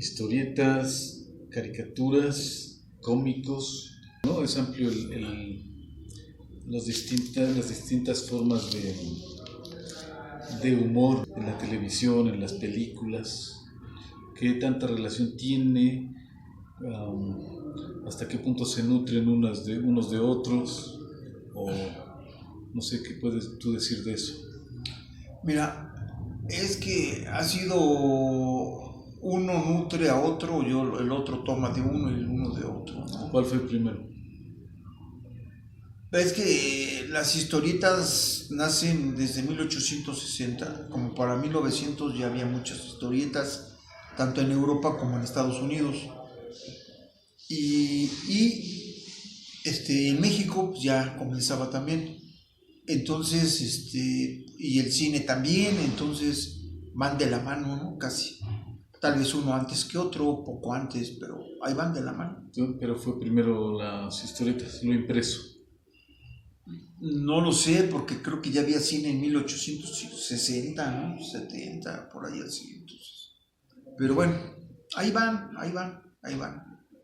historietas, caricaturas, cómicos, ¿no? Es amplio las distintas formas de humor en la televisión, en las películas, qué tanta relación tiene, hasta qué punto se nutren unos de otros, o no sé qué puedes tú decir de eso. Mira, es que ha sido uno nutre a otro, el otro toma de uno y el uno de otro, ¿no? ¿Cuál fue el primero? Es que las historietas nacen desde 1860, como para 1900 ya había muchas historietas, tanto en Europa como en Estados Unidos. Y en México pues, ya comenzaba también. Entonces, y el cine también, entonces van de la mano, ¿no? Casi. Tal vez uno antes que otro, poco antes, pero ahí van de la mano. Pero fue primero las historietas, lo impreso. No lo sé, porque creo que ya había cine en 1860, ¿no? 70, por ahí así. Entonces. Pero bueno, ahí van,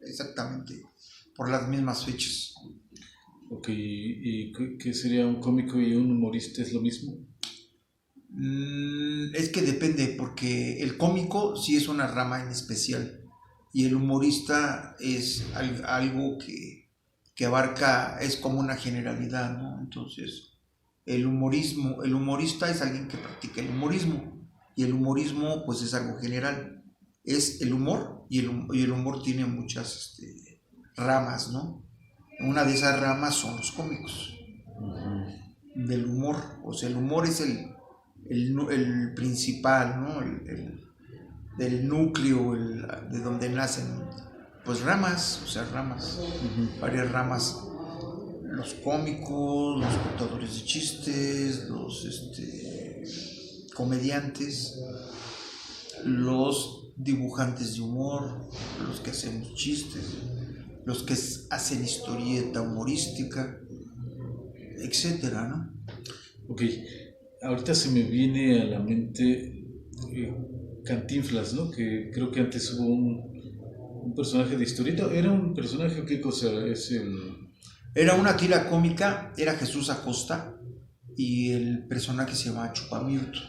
exactamente, por las mismas fechas. Ok, ¿y qué sería un cómico y un humorista? ¿Es lo mismo? Es que depende, porque el cómico sí es una rama en especial y el humorista es algo que abarca, es como una generalidad, ¿no? Entonces, el humorista es alguien que practica el humorismo y el humorismo pues es algo general, es el humor y el humor tiene muchas ramas, ¿no? Una de esas ramas son los cómicos del humor, o sea, el humor es el principal, ¿no? Del núcleo, de donde nacen, pues ramas, o sea, ramas, varias ramas. Los cómicos, los contadores de chistes, los comediantes, los dibujantes de humor, los que hacemos chistes, los que hacen historieta humorística, etcétera, ¿no? Ok, ahorita se me viene a la mente Cantinflas, ¿no? Que creo que antes hubo un personaje de historieta. ¿Era un personaje o qué cosa? Era una tira cómica, era Jesús Acosta y el personaje se llamaba Chupamirto.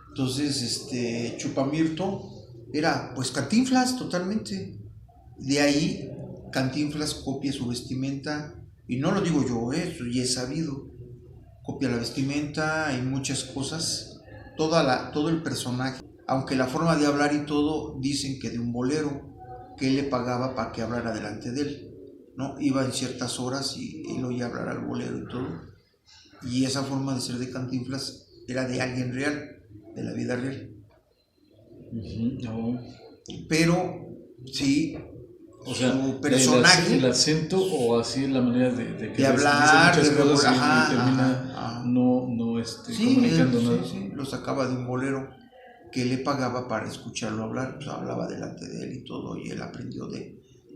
Entonces, Chupamirto era pues Cantinflas totalmente. De ahí Cantinflas copia su vestimenta, y no lo digo yo, eso ya es sabido. Copia la vestimenta y muchas cosas, todo el personaje, aunque la forma de hablar y todo dicen que de un bolero que él le pagaba para que hablara delante de él, ¿no? Iba en ciertas horas y él oía hablar al bolero y todo, y esa forma de ser de Cantinflas era de alguien real, de la vida real. No. Pero sí, o sea, su personaje, el acento o así la manera de que hablar, dice muchas cosas y termina sí, comunicando nada. Sí, lo sacaba de un bolero que le pagaba para escucharlo hablar, pues hablaba delante de él y todo, y él aprendió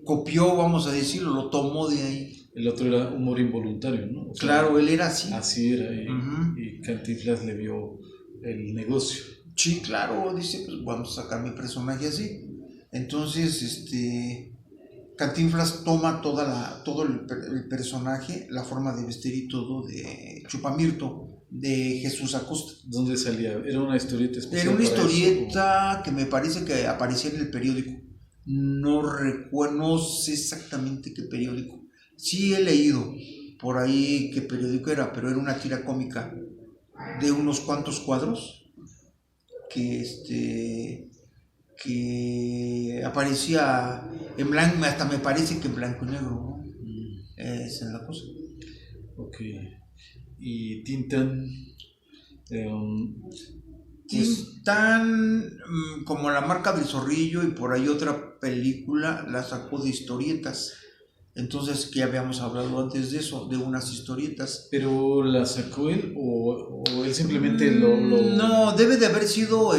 copió, vamos a decirlo, lo tomó de ahí. El otro era humor involuntario, ¿no? O sea, claro, él era así. Así era, y Cantinflas le vio el negocio. Sí, claro, dice, pues vamos a sacar mi personaje así. Entonces, Cantinflas toma todo el personaje, la forma de vestir y todo de Chupamirto, de Jesús Acosta. ¿Dónde salía? ¿Era una historieta especial? Era una historieta que me parece que aparecía en el periódico. No recuerdo, no sé exactamente qué periódico. Sí he leído por ahí qué periódico era, pero era una tira cómica de unos cuantos cuadros que aparecía en blanco, hasta me parece que en blanco y negro, ¿no? Esa es la cosa. Ok. Y Tintán. Tintán, como La Marca del Zorrillo y por ahí otra película, la sacó de historietas. Entonces, que ya habíamos hablado antes de eso, de unas historietas. ¿Pero la sacó él o él simplemente lo...? No, debe de haber sido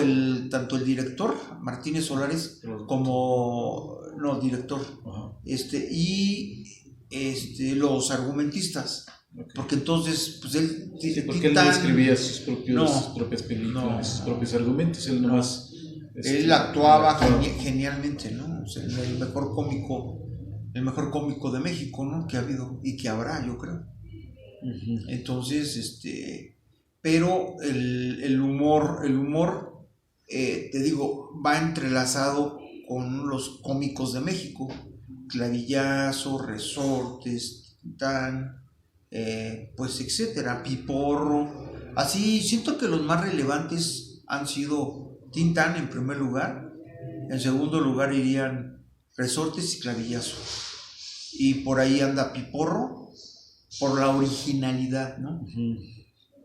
tanto el director, Martínez Solares, como... No, director. Ajá. Y los argumentistas. Okay. Porque entonces, pues él... Sí, porque él no escribía sus propias películas, sus propios argumentos, él nomás Él actuaba genialmente, ¿no? O sea, el mejor cómico de México, ¿no? Que ha habido y que habrá, yo creo. Entonces, pero el humor, te digo, va entrelazado con los cómicos de México, Clavillazo, Resortes, Tintán, pues etcétera, Piporro. Así siento que los más relevantes han sido Tintán en primer lugar, en segundo lugar irían Resortes y Clavillazo, y por ahí anda Piporro por la originalidad, ¿no?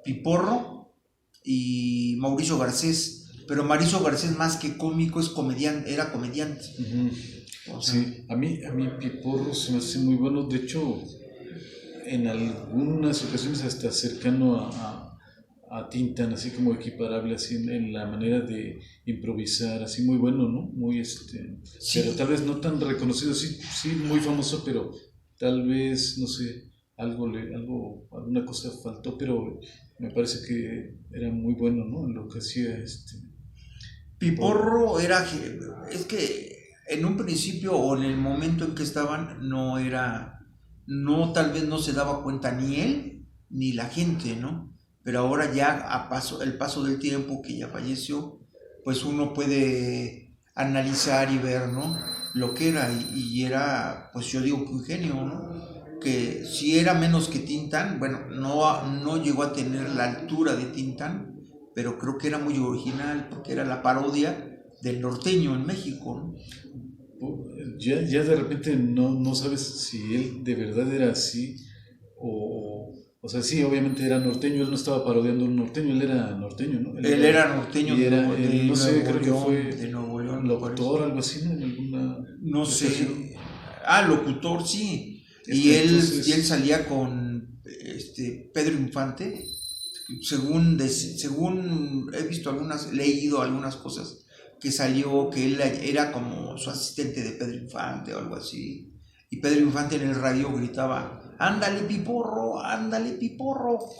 Piporro y Mauricio Garcés, pero Mauricio Garcés más que cómico es comediante, era comediante. O sea, sí, a mí Piporro se me hace muy bueno, de hecho en algunas ocasiones hasta cercano a Tintán, así como equiparable así en la manera de improvisar, así muy bueno, ¿no? Muy sí. Pero tal vez no tan reconocido, sí muy famoso, pero tal vez, no sé, alguna cosa faltó, pero me parece que era muy bueno, ¿no? En lo que hacía Piporro es que en un principio o en el momento en que estaban tal vez no se daba cuenta ni él ni la gente, ¿no? Pero ahora ya el paso del tiempo, que ya falleció, pues uno puede analizar y ver, ¿no? Lo que era, y era, pues yo digo que un genio, ¿no? Que si era menos que Tintán, bueno, no llegó a tener la altura de Tintán, pero creo que era muy original porque era la parodia del norteño en México, ¿no? Ya de repente no sabes si él de verdad era así o sea, sí, obviamente era norteño, él no estaba parodiando un norteño, él era norteño, ¿no? Él era norteño y era, no sé, creo León, que fue de Nuevo León, locutor, algo así, ¿no? En alguna no sé. Locutor, sí. Y él salía con Pedro Infante. Según he leído algunas cosas, que salió que él era como su asistente de Pedro Infante o algo así. Y Pedro Infante en el radio gritaba: ándale Piporro,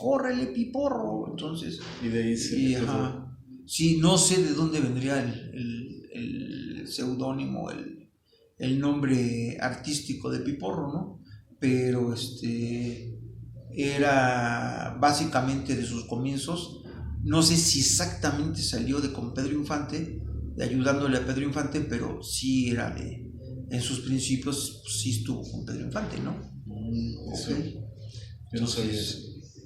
córrele Piporro. Entonces, y de ahí sí, no sé de dónde vendría el seudónimo, el nombre artístico de Piporro, ¿no? Pero era básicamente de sus comienzos. No sé si exactamente salió con Pedro Infante, de ayudándole a Pedro Infante, pero sí era en sus principios, pues, sí estuvo con Pedro Infante, ¿no? Okay. Yo no sabía eso.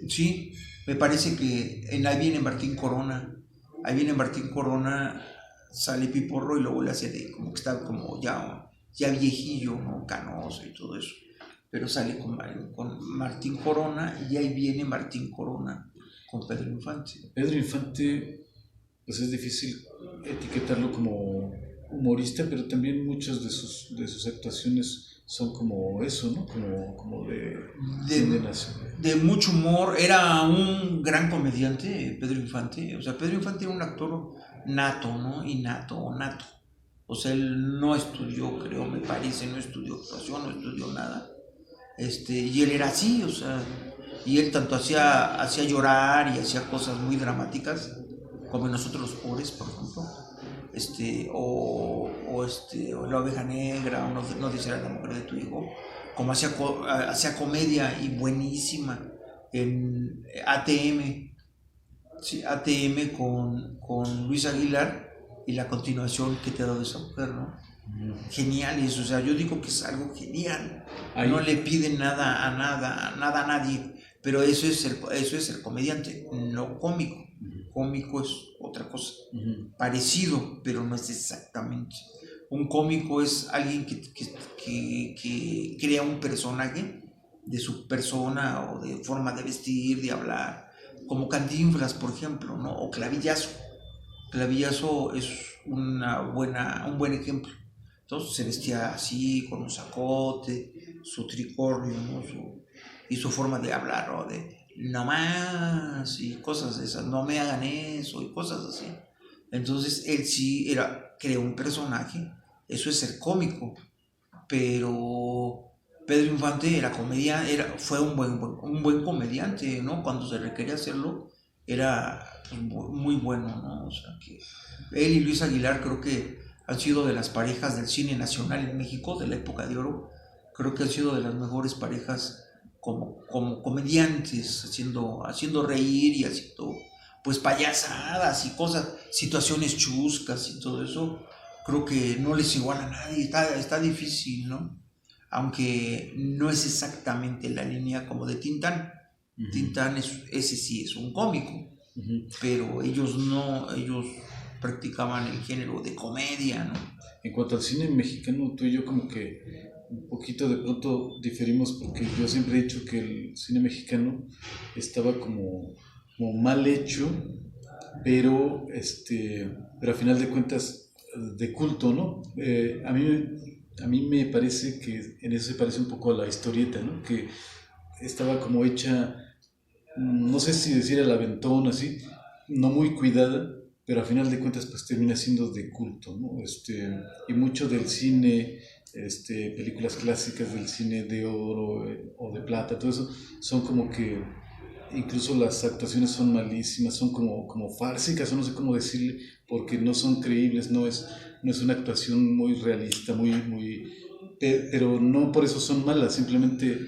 Sí, me parece que ahí viene Martín Corona, sale Piporro y luego le hace como que está como ya viejillo, ¿no? Canoso y todo eso. Pero sale con Martín Corona y ahí viene Martín Corona con Pedro Infante. Pedro Infante, pues es difícil etiquetarlo como humorista, pero también muchas de sus actuaciones son como eso, ¿no? Como de mucho humor. Era un gran comediante, Pedro Infante. O sea, Pedro Infante era un actor nato, ¿no? Innato o nato. O sea, él no estudió, creo, me parece, no estudió actuación, no estudió nada. Y él era así, o sea, y él tanto hacía llorar y hacía cosas muy dramáticas, como en Nosotros los Pobres, por ejemplo, o La Oveja Negra, o No desearás la mujer de tu hijo, como hacía comedia y buenísima en ATM, sí, ATM con Luis Aguilar, y la continuación que te ha dado esa mujer, ¿no? Genial eso, o sea, yo digo que es algo genial. Ahí. No le piden nada a nadie, pero eso es el comediante, no cómico. Cómico es otra cosa, parecido, pero no es exactamente. Un cómico es alguien que crea un personaje de su persona o de forma de vestir, de hablar, como Cantinflas, por ejemplo, ¿no? O Clavillazo. Clavillazo es un buen ejemplo. Entonces se vestía así, con un sacote, su tricornio, ¿no? Y su forma de hablar, ¿no? De no más y cosas de esas, no me hagan eso y cosas así. Entonces él sí creó un personaje, eso es ser cómico, pero Pedro Infante fue un buen comediante, ¿no? Cuando se requería hacerlo, era pues, muy bueno, ¿no? O sea, que él y Luis Aguilar creo que han sido de las parejas del cine nacional en México, de la época de oro, creo que han sido de las mejores parejas como comediantes, haciendo reír y haciendo pues payasadas y cosas, situaciones chuscas y todo eso, creo que no les iguala a nadie, está difícil, ¿no? Aunque no es exactamente la línea como de Tintán. Uh-huh. Tintán ese sí es un cómico, uh-huh. Pero ellos practicaban el género de comedia, ¿no? En cuanto al cine mexicano, tú y yo como que un poquito de pronto diferimos, porque yo siempre he dicho que el cine mexicano estaba como mal hecho, pero a final de cuentas de culto, ¿no? A mí me parece que en eso se parece un poco a la historieta, ¿no? Que estaba como hecha, no sé si decir al aventón, así, no muy cuidada, pero a final de cuentas pues termina siendo de culto, ¿no? Y mucho del cine, películas clásicas del cine de oro o de plata, todo eso, son como que incluso las actuaciones son malísimas, son como fársicas, o no sé cómo decirle, porque no son creíbles, no es una actuación muy realista, pero no por eso son malas, simplemente,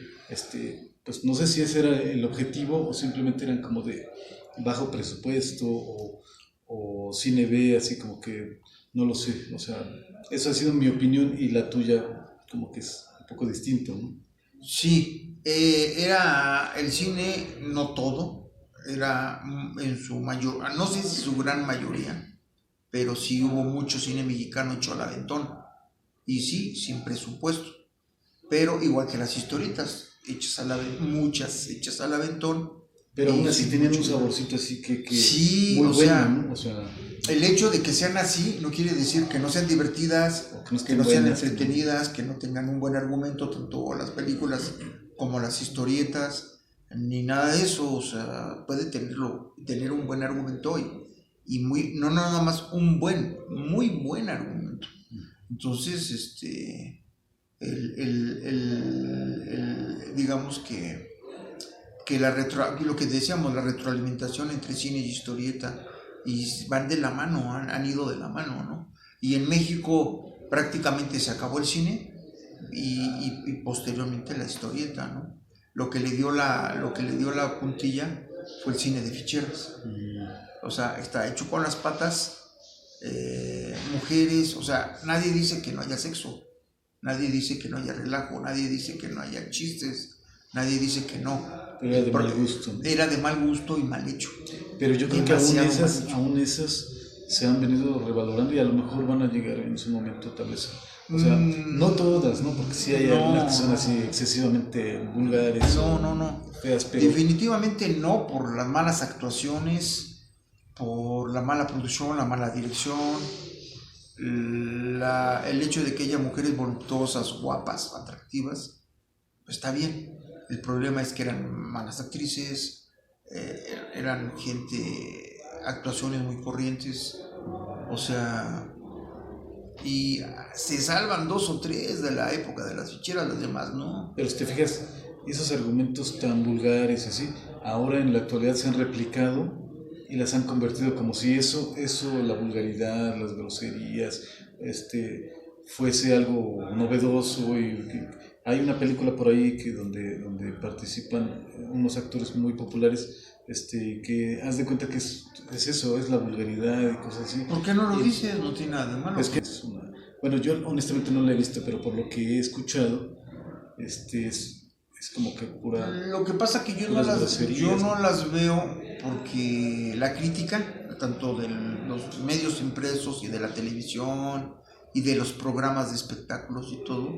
pues no sé si ese era el objetivo o simplemente eran como de bajo presupuesto o cine B, así como que, no lo sé, o sea, eso ha sido mi opinión y la tuya como que es un poco distinto, ¿no? Sí, era el cine, no todo, era en su mayor, no sé si su gran mayoría, pero sí hubo mucho cine mexicano hecho al aventón, y sí, sin presupuesto, pero igual que las historietas, muchas hechas al aventón. Pero aún así tenían un saborcito así que sí, muy o bueno, sea, ¿no? O sea, el hecho de que sean así no quiere decir que no sean divertidas, que no sean entretenidas, que no tengan un buen argumento, tanto las películas como las historietas, ni nada de eso. O sea, puede tener un buen argumento y no nada más muy buen argumento. Entonces, digamos que lo que decíamos, la retroalimentación entre cine y historieta, y van de la mano, han ido de la mano, ¿no? Y en México prácticamente se acabó el cine y posteriormente la historieta, ¿no? Lo que le dio la puntilla fue el cine de ficheras. O sea, está hecho con las patas, mujeres, o sea, nadie dice que no haya sexo, nadie dice que no haya relajo, nadie dice que no haya chistes, nadie dice que no. Pero era de mal gusto. Era de mal gusto y mal hecho. Pero yo creo que aún esas se han venido revalorando y a lo mejor van a llegar en su momento tal vez. O sea, no todas, ¿no? Porque sí hay algunas que son así excesivamente vulgares. No. Feas, pero... Definitivamente no, por las malas actuaciones, por la mala producción, la mala dirección, el hecho de que haya mujeres voluptuosas, guapas, atractivas, pues está bien. El problema es que eran malas actrices, eran actuaciones muy corrientes, o sea, y se salvan 2 o 3 de la época de las ficheras, las demás no. Pero si te fijas, esos argumentos tan vulgares así, ahora en la actualidad se han replicado y las han convertido como si eso, la vulgaridad, las groserías, fuese algo novedoso. Y hay una película por ahí donde participan unos actores muy populares, que haz de cuenta que es eso, es la vulgaridad y cosas así. ¿Por qué no lo dices? No tiene nada de malo. Es que bueno, yo honestamente no la he visto, pero por lo que he escuchado, es como que pura... Lo que pasa que yo no las veo porque la crítica, tanto de los medios impresos y de la televisión y de los programas de espectáculos y todo,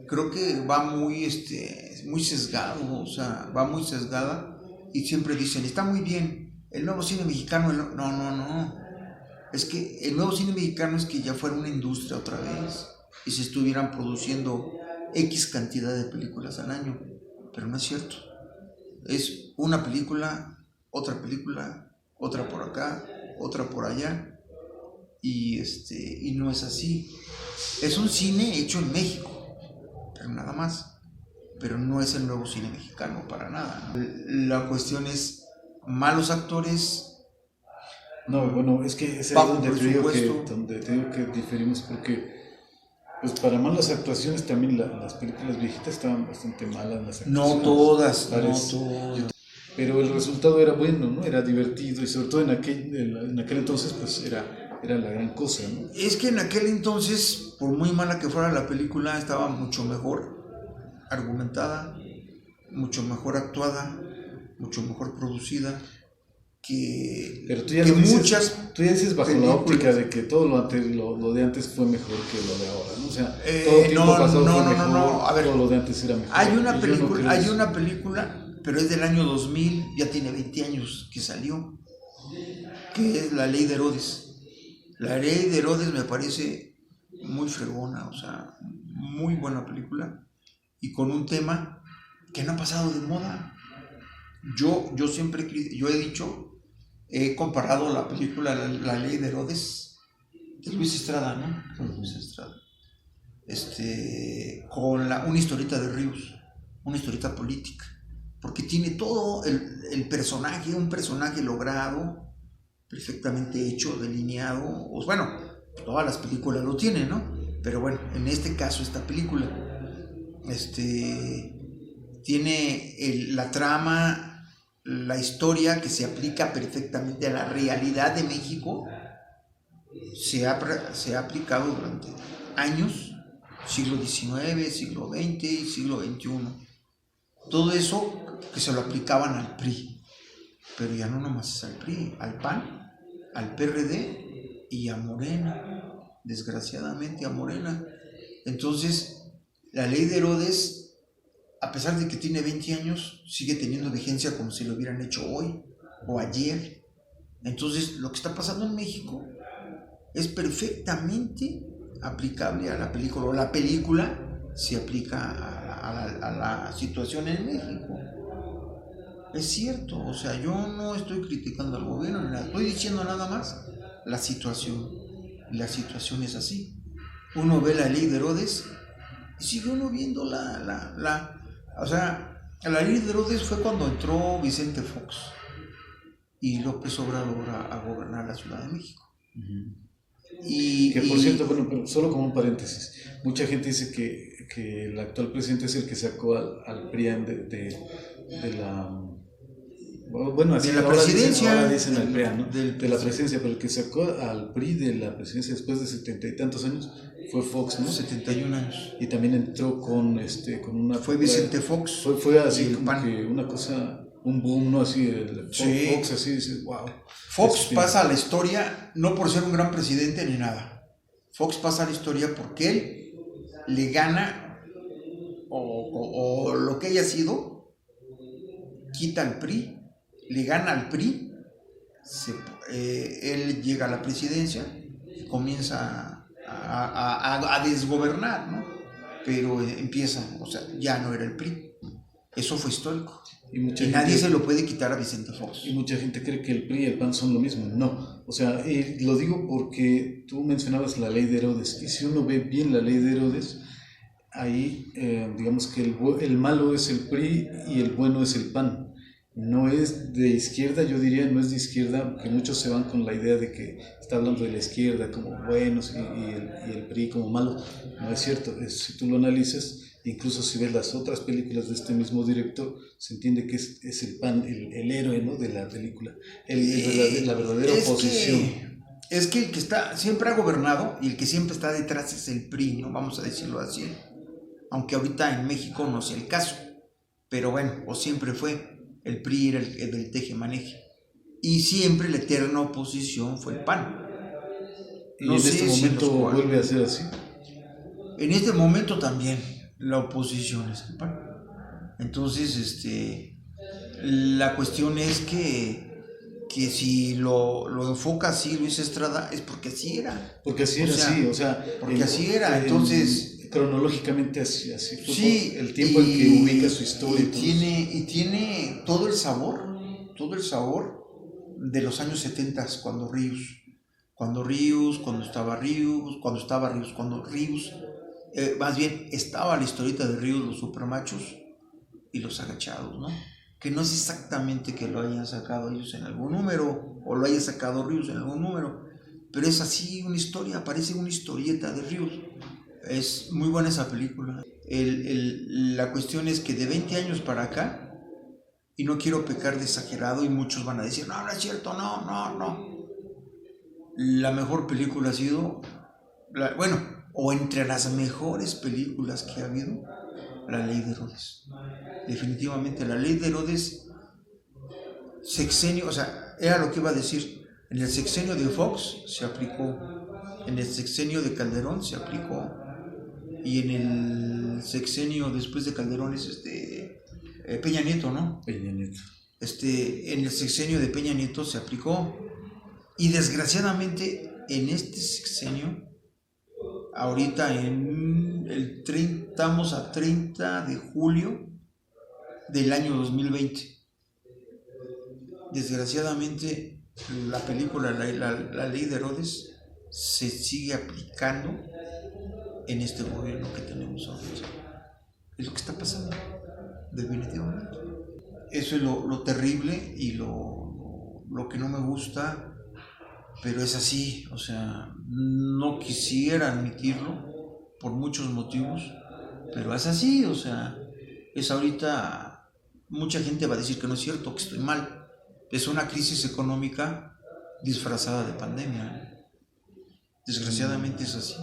creo que va muy sesgado, o sea, va muy sesgada y siempre dicen, está muy bien, el nuevo cine mexicano, no. Es que el nuevo cine mexicano es que ya fuera una industria otra vez y se estuvieran produciendo X cantidad de películas al año, pero no es cierto. Es una película, otra por acá, otra por allá, y no es así. Es un cine hecho en México, pero nada más. Pero no es el nuevo cine mexicano para nada, ¿no? La cuestión es malos actores, No, bueno, es que es ahí bajo presupuesto. donde te digo que diferimos porque, pues para malas actuaciones también las películas viejitas estaban bastante malas las No actuaciones. todas, no Parece. todas. Pero el resultado era bueno, ¿no? Era divertido y sobre todo en aquel entonces, pues era la gran cosa, ¿no? Es que en aquel entonces, por muy mala que fuera la película, estaba mucho mejor argumentada, mucho mejor actuada, mucho mejor producida Pero tú ya que lo dices, muchas tú ya dices bajo la películas. óptica de que todo lo de antes fue mejor que lo de ahora, ¿no? O sea, todo tiempo No, pasado no, fue no, mejor, no. A ver, todo lo de antes era mejor. hay una Y yo no creo hay eso. una película, pero es del año 2000, ya tiene 20 años que salió, que es La Ley de Herodes. La Ley de Herodes me parece muy fregona, o sea, muy buena película y con un tema que no ha pasado de moda. Yo siempre, yo he dicho, he comparado la película La Ley de Herodes de Luis Estrada, ¿no? Con Luis Estrada. Con una historieta de Ríos, una historieta política, porque tiene todo el personaje, un personaje logrado, perfectamente hecho, delineado, pues bueno, todas las películas lo tienen, ¿no? Pero bueno, en este caso esta película, tiene la trama, la historia que se aplica perfectamente a la realidad de México, se ha aplicado durante años, siglo XIX, siglo XX y siglo XXI. Todo eso que se lo aplicaban al PRI, pero ya no nomás es al PRI, al PAN, al PRD y a Morena, desgraciadamente a Morena. Entonces, la ley de Herodes, a pesar de que tiene 20 años, sigue teniendo vigencia como si lo hubieran hecho hoy o ayer. Entonces, lo que está pasando en México es perfectamente aplicable a la película, o la película se aplica a la situación en México. Es cierto, o sea, yo no estoy criticando al gobierno, estoy diciendo nada más la situación. Y la situación es así. Uno ve La Ley de Herodes y sigue uno viendo o sea, La Ley de Herodes fue cuando entró Vicente Fox y López Obrador a gobernar la Ciudad de México. Que por cierto, bueno, pero solo como un paréntesis, mucha gente dice que el actual presidente es el que sacó al PRIAN de la... Bueno, así de la ahora presidencia, ahora dicen al PRIAN, ¿no? De la presidencia, pero el que sacó al PRI de la presidencia después de 70 y tantos años fue Fox, ¿no? 71 años. Y también entró con una... Fue Vicente Fox. Fue así como que una cosa, un boom, ¿no? Así, sí. Fox, así dices, wow. Fox pasa a la historia no por ser un gran presidente ni nada. Fox pasa a la historia porque él le gana, o lo que haya sido, quita al PRI, le gana al PRI, él llega a la presidencia y comienza a desgobernar, ¿no? Pero empieza, o sea, ya no era el PRI. Eso fue histórico. Y nadie se lo puede quitar a Vicente Fox. Y mucha gente cree que el PRI y el PAN son lo mismo. No. O sea, lo digo porque tú mencionabas la ley de Herodes. Y si uno ve bien la ley de Herodes, ahí digamos que el malo es el PRI y el bueno es el PAN. No es de izquierda, yo diría, no es de izquierda, que muchos se van con la idea de que está hablando de la izquierda como buenos y el PRI como malo. No es cierto. Si tú lo analizas, incluso si ves las otras películas de este mismo director, se entiende que es el PAN, el héroe, ¿no? De la película, la verdadera oposición. Es que el que siempre ha gobernado y el que siempre está detrás es el PRI, ¿no? Vamos a decirlo así. Aunque ahorita en México no sea el caso. Pero bueno, o siempre fue. El PRI era el del teje-maneje. Y siempre la eterna oposición fue el PAN. ¿Y en este momento vuelve a ser así? En este momento también la oposición es el PAN. Entonces, la cuestión es que si lo enfoca así Luis Estrada es porque así era. Porque así era, sí, o sea... Porque así era, entonces... Cronológicamente así fue, sí, el tiempo en que ubica su historia. Y tiene todo el sabor de los años 70, cuando estaba Ríos, más bien estaba la historieta de Ríos, los supermachos y los agachados, ¿no? que no es exactamente que lo hayan sacado ellos en algún número o lo haya sacado Ríos en algún número, pero es así una historia, parece una historieta de Ríos. Es muy buena esa película. La cuestión es que de 20 años para acá, y no quiero pecar de exagerado y muchos van a decir, no, no es cierto, no. La mejor película ha sido, o entre las mejores películas que ha habido, La Ley de Herodes. Definitivamente La Ley de Herodes, sexenio, o sea, era lo que iba a decir, en el sexenio de Fox se aplicó, en el sexenio de Calderón se aplicó, y en el sexenio después de Calderón es Peña Nieto, ¿no? Peña Nieto. En el sexenio de Peña Nieto se aplicó, y desgraciadamente en este sexenio, ahorita estamos a 30 de julio del año 2020. Desgraciadamente la película la Ley de Herodes se sigue aplicando en este gobierno que tenemos ahorita. Es lo que está pasando, definitivamente. Eso es lo terrible y lo que no me gusta, pero es así. O sea, no quisiera admitirlo por muchos motivos, pero es así. O sea, es ahorita, mucha gente va a decir que no es cierto, que estoy mal. Es una crisis económica disfrazada de pandemia. Desgraciadamente es así.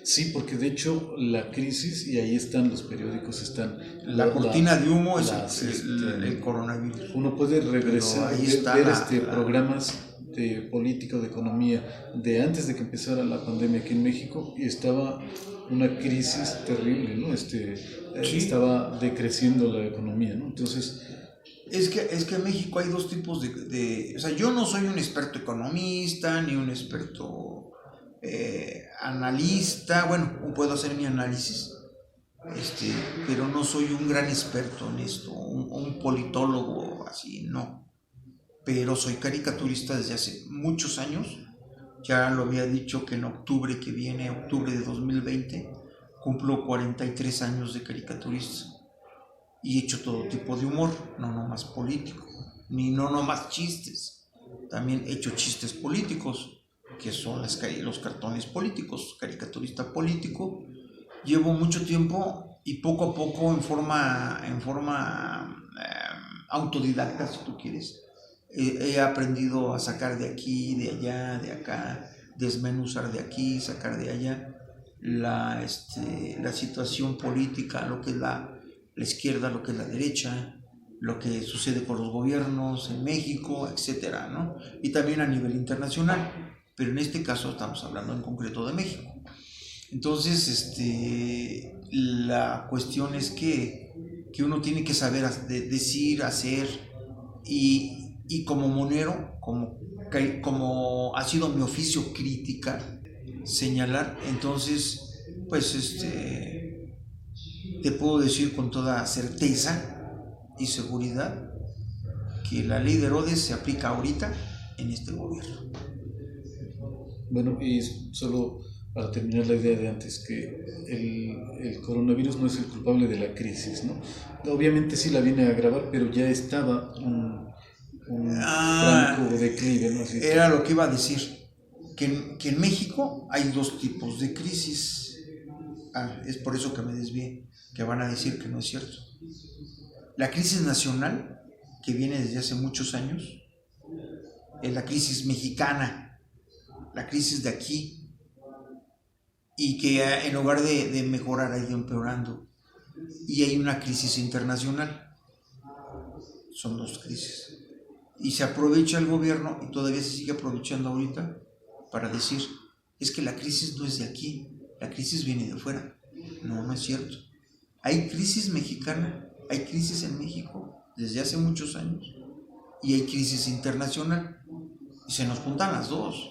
Sí, porque de hecho la crisis, y ahí están los periódicos, están... La cortina de humo es el coronavirus. Uno puede regresar, ver programas de política o de economía de antes de que empezara la pandemia aquí en México, y estaba una crisis terrible, ¿no? Sí. Estaba decreciendo la economía, ¿no? Entonces... Es que en México hay dos tipos de... O sea, yo no soy un experto economista, ni un experto analista. Bueno, puedo hacer mi análisis, pero no soy un gran experto en esto, un politólogo así, no. Pero soy caricaturista desde hace muchos años. Ya lo había dicho que en octubre que viene, octubre de 2020, cumplo 43 años de caricaturista. Y he hecho todo tipo de humor, no nomás político, ni no nomás chistes. También he hecho chistes políticos, que son los cartones políticos, caricaturista político. Llevo mucho tiempo y poco a poco en forma autodidacta, si tú quieres, he aprendido a sacar de aquí, de allá, de acá, desmenuzar de aquí, sacar de allá la situación política, lo que es la izquierda, lo que es la derecha, lo que sucede con los gobiernos en México, etcétera, ¿no? Y también a nivel internacional, pero en este caso estamos hablando en concreto de México. Entonces, la cuestión es que uno tiene que saber decir, hacer, y como monero, como ha sido mi oficio criticar, señalar, entonces, pues, te puedo decir con toda certeza y seguridad que la Ley de Herodes se aplica ahorita en este gobierno. Bueno, y solo para terminar la idea de antes, que el coronavirus no es el culpable de la crisis, ¿no? Obviamente sí la viene a agravar, pero ya estaba un franco declive, ¿no? Así era lo que iba a decir, que en México hay dos tipos de crisis. Es por eso que me desvié, que van a decir que no es cierto. La crisis nacional, que viene desde hace muchos años, es la crisis mexicana, la crisis de aquí, y que en lugar de mejorar ha ido empeorando. Y hay una crisis internacional. Son dos crisis. Y se aprovecha el gobierno, y todavía se sigue aprovechando ahorita, para decir, es que la crisis no es de aquí, la crisis viene de afuera. No, no es cierto. Hay crisis mexicana, hay crisis en México desde hace muchos años, y hay crisis internacional, y se nos juntan las dos.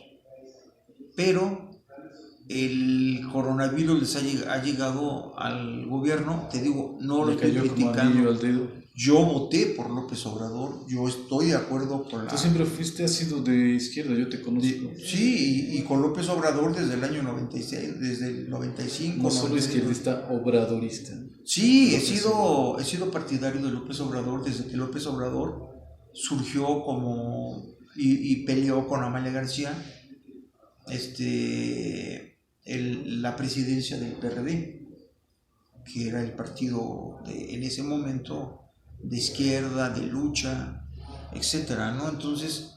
Pero el coronavirus ha llegado al gobierno, te digo, no lo estoy criticando. Yo voté por López Obrador, yo estoy de acuerdo con Tú siempre has sido de izquierda, yo te conozco. Sí, y con López Obrador desde el año 96, desde el 95. No solo 92. izquierdista, obradorista. Sí, he sido partidario de López Obrador desde que López Obrador surgió y peleó con Amalia García la presidencia del PRD, que era el partido en ese momento de izquierda, de lucha, etcétera, ¿no? Entonces,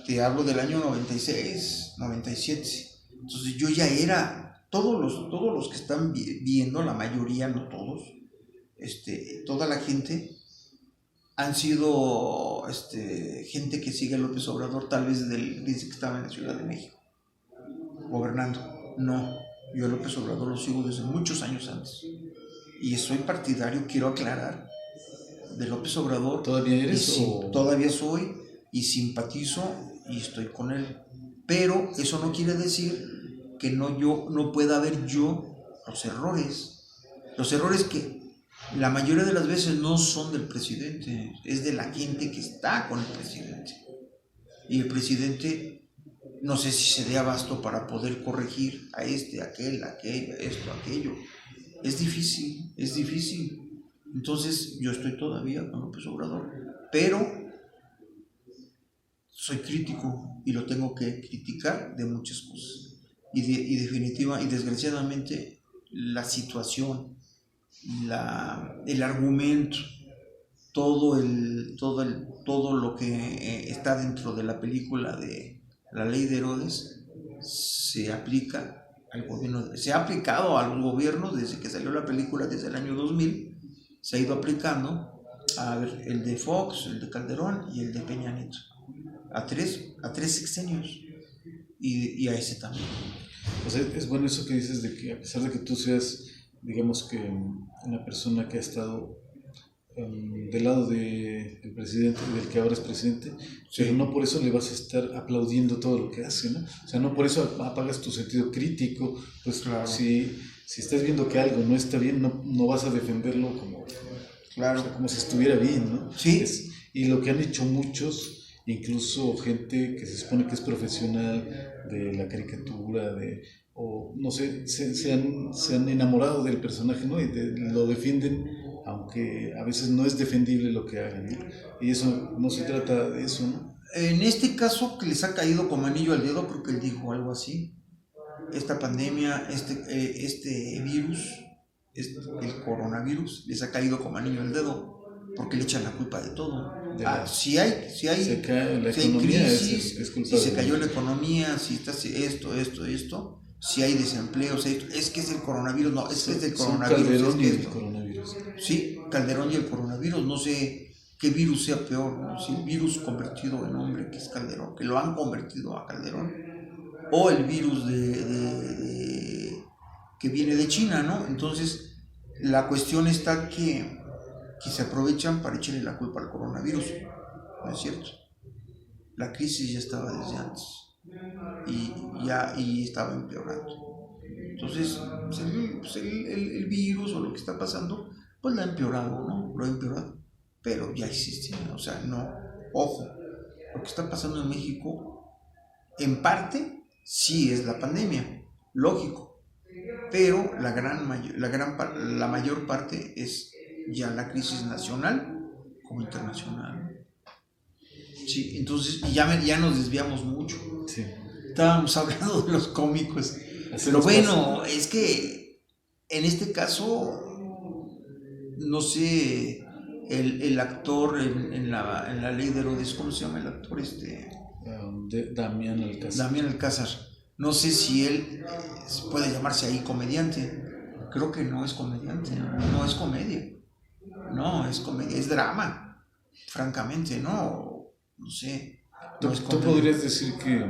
te hablo del año 96, 97. Entonces yo ya era, todos los que están viendo, la mayoría, no todos, toda la gente han sido gente que sigue a López Obrador tal vez desde que estaba en la Ciudad de México gobernando. No, yo a López Obrador lo sigo desde muchos años antes y soy partidario, quiero aclarar, de López Obrador. ¿Todavía eres? Todavía soy y simpatizo y estoy con él, pero eso no quiere decir que no pueda haber los errores que la mayoría de las veces no son del presidente, es de la gente que está con el presidente, y el presidente no sé si se dé abasto para poder corregir a aquel, esto, aquello. Es difícil. Entonces yo estoy todavía con López Obrador, pero soy crítico y lo tengo que criticar de muchas cosas. Y definitiva y desgraciadamente la situación, el argumento, todo lo que está dentro de la película de La Ley de Herodes se aplica al gobierno, se ha aplicado a los gobiernos desde que salió la película, desde el año 2000, se ha ido aplicando el de Fox, el de Calderón y el de Peña Nieto, a tres sexenios, y a ese también. O sea, es bueno eso que dices de que a pesar de que tú seas, digamos que una persona que ha estado del lado del presidente, del que ahora es presidente, sí, pero no por eso le vas a estar aplaudiendo todo lo que hace, ¿no? O sea, no por eso apagas tu sentido crítico, pues claro. Si estás viendo que algo no está bien, no vas a defenderlo como, claro, o sea, como si estuviera bien, ¿no? Sí. Y lo que han hecho muchos, incluso gente que se supone que es profesional de la caricatura, o no sé, se han enamorado del personaje, ¿no? Y lo defienden, aunque a veces no es defendible lo que hagan, ¿no? Y eso, no se trata de eso, ¿no? En este caso, que les ha caído como anillo al dedo, creo que él dijo algo así. Esta pandemia, este virus, el coronavirus, les ha caído como anillo al dedo, porque le echan la culpa de todo. Si hay crisis, si se cayó la economía, si está esto, si hay desempleo, es que es el coronavirus, no, es que es el coronavirus. Calderón y el coronavirus. Sí, Calderón y el coronavirus, no sé qué virus sea peor, ¿no? Si el virus convertido en hombre, que es Calderón, que lo han convertido a Calderón, o el virus que viene de China, ¿no? Entonces, la cuestión está que se aprovechan para echarle la culpa al coronavirus, ¿no es cierto? La crisis ya estaba desde antes y estaba empeorando. Entonces, pues el virus o lo que está pasando, pues lo ha empeorado, ¿no? Lo ha empeorado, pero ya existe, o sea, no, ojo, lo que está pasando en México, en parte, sí es la pandemia, lógico, pero la mayor parte es ya la crisis nacional como internacional. Sí, entonces ya nos desviamos mucho. Sí. Estábamos hablando de los cómicos. Así pero bueno, pasa. Es que en este caso, no sé, el actor en la Ley de Herodes, ¿cómo se llama el actor? Damián Alcázar. Damián Alcázar. No sé si él puede llamarse ahí comediante. Creo que no es comediante, no es comedia. No, es comedia, es drama, francamente, no sé. ¿Tú podrías decir que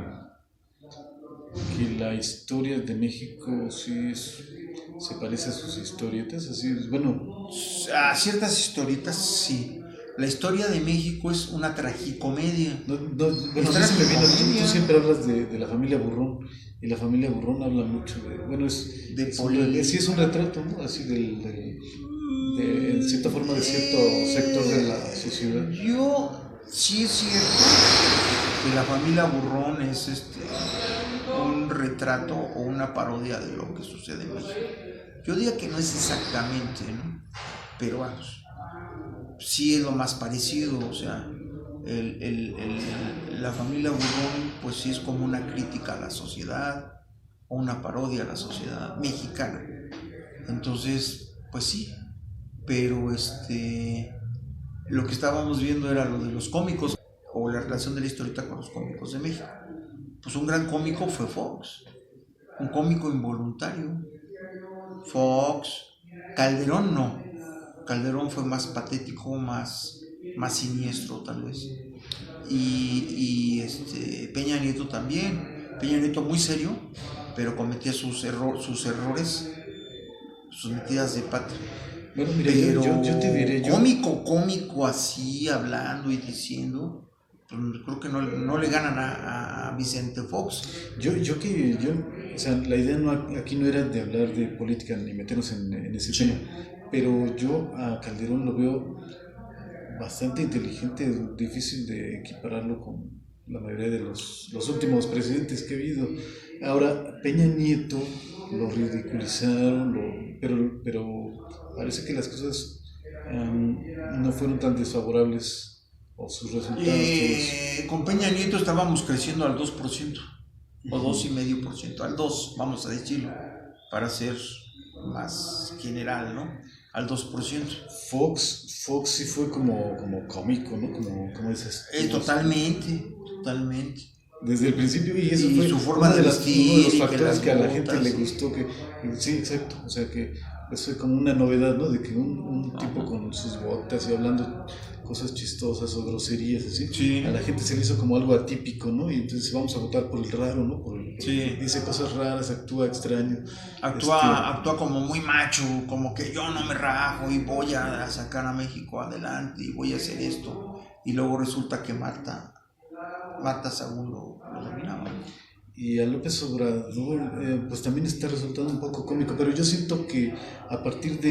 la historia de México sí se parece a sus historietas? Así, bueno, a ciertas historietas sí. La historia de México es una tragicomedia. Bueno, tú siempre hablas de la familia Burrón, y la familia Burrón habla mucho de, bueno, sí es un retrato, ¿no? Así del en cierta forma, de cierto sector de la sociedad? Sí es cierto que la familia Burrón es un retrato o una parodia de lo que sucede en México. Yo diría que no es exactamente, ¿no? Pero vamos, sí es lo más parecido, o sea, la familia Burrón pues sí es como una crítica a la sociedad o una parodia a la sociedad mexicana. Entonces, pues sí, pero lo que estábamos viendo era lo de los cómicos o la relación de la historieta con los cómicos de México. Pues un gran cómico fue Fox, un cómico involuntario. Fox, Calderón no. Calderón fue más patético, más siniestro tal vez. Y Peña Nieto también. Peña Nieto muy serio, pero cometía sus errores, sus metidas de pata. Bueno, mira, Pero yo te diré, cómico así, hablando y diciendo, pues creo que no le ganan a Vicente Fox. O sea, la idea aquí no era de hablar de política ni meternos en ese tema, pero yo a Calderón lo veo bastante inteligente, difícil de equipararlo con la mayoría de los últimos presidentes que ha habido. Ahora, Peña Nieto lo ridiculizaron, pero parece que las cosas no fueron tan desfavorables, o sus resultados. Con Peña Nieto estábamos creciendo al 2%, o 2,5%, al 2%, vamos a decirlo, para ser más general, ¿no? Al 2%. Fox sí fue como cómico, ¿no? Como dices. Totalmente. Desde el principio, y eso fue su forma uno de los factores que a la gente le gustó, sí, exacto, o sea que eso fue como una novedad, ¿no? De que un tipo con sus botas y hablando cosas chistosas o groserías así, sí, a la gente se le hizo como algo atípico, ¿no? Y entonces vamos a votar por el raro, ¿no? Dice cosas raras, actúa extraño. Actúa como muy macho, como que yo no me rajo y voy a sacar a México adelante y voy a hacer esto. Y luego resulta que Marta Sagún lo dominaba. Y a López Obrador, pues también está resultando un poco cómico, pero yo siento que a partir de